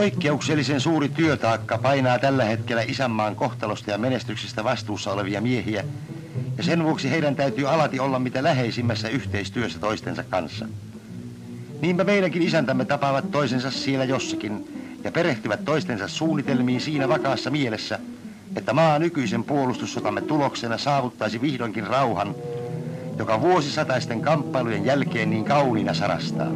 Poikkeuksellisen suuri työtaakka painaa tällä hetkellä isänmaan kohtalosta ja menestyksestä vastuussa olevia miehiä, ja sen vuoksi heidän täytyy alati olla mitä läheisimmässä yhteistyössä toistensa kanssa. Niinpä meidänkin isäntämme tapaavat toisensa siellä jossakin ja perehtyvät toistensa suunnitelmiin siinä vakaassa mielessä, että maa nykyisen puolustussotamme tuloksena saavuttaisi vihdoinkin rauhan, joka vuosisataisten kamppailujen jälkeen niin kauniina sarastaa.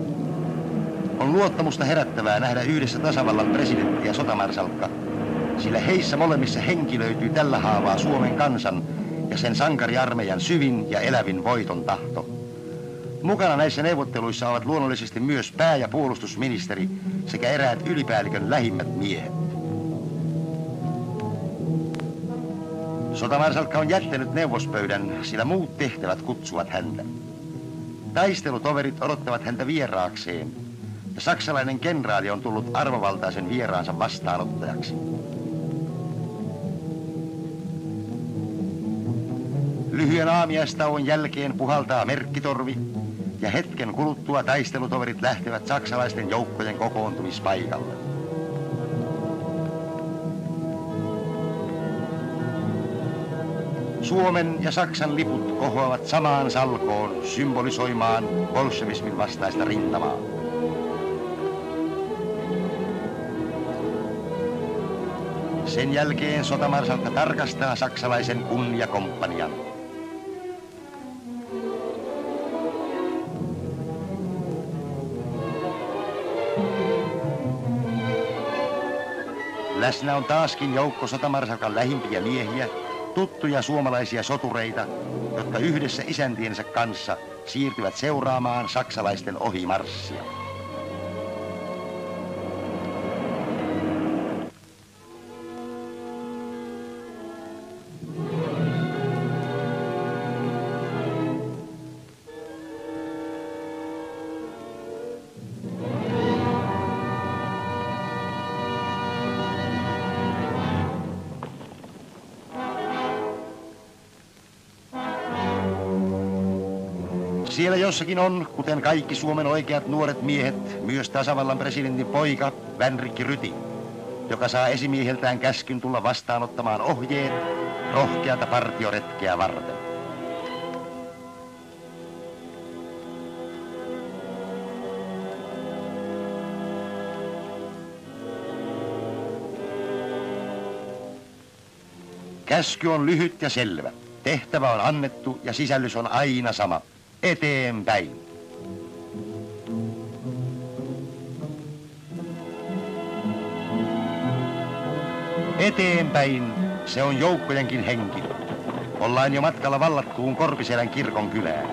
On luottamusta herättävää nähdä yhdessä tasavallan presidentti ja sotamarsalkka, sillä heissä molemmissa henki löytyy tällä haavaa Suomen kansan ja sen sankariarmeijan syvin ja elävin voiton tahto. Mukana näissä neuvotteluissa ovat luonnollisesti myös pää- ja puolustusministeri sekä eräät ylipäällikön lähimmät miehet. Sotamarsalkka on jättänyt neuvospöydän, sillä muut tehtävät kutsuvat häntä. Taistelutoverit odottavat häntä vieraakseen, ja saksalainen kenraali on tullut arvovaltaisen vieraansa vastaanottajaksi. Lyhyen aamiaistauon jälkeen puhaltaa merkkitorvi, ja hetken kuluttua taistelutoverit lähtevät saksalaisten joukkojen kokoontumispaikalle. Suomen ja Saksan liput kohoavat samaan salkoon symbolisoimaan bolshevismin vastaista rintamaa. Sen jälkeen sotamarsalkka tarkastaa saksalaisen kunniakomppanian. Läsnä on taaskin joukko sotamarsalkan lähimpiä miehiä, tuttuja suomalaisia sotureita, jotka yhdessä isäntiensä kanssa siirtyvät seuraamaan saksalaisten ohimarssia. Siellä jossakin on, kuten kaikki Suomen oikeat nuoret miehet, myös tasavallan presidentin poika Vänrikki Ryti, joka saa esimieheltään käskyn tulla vastaanottamaan ohjeet rohkeata partioretkeä varten. Käsky on lyhyt ja selvä. Tehtävä on annettu ja sisällys on aina sama. Eteenpäin. Eteenpäin, se on joukkojenkin henki. Ollaan jo matkalla vallattuun Korpiselän kirkon kylään.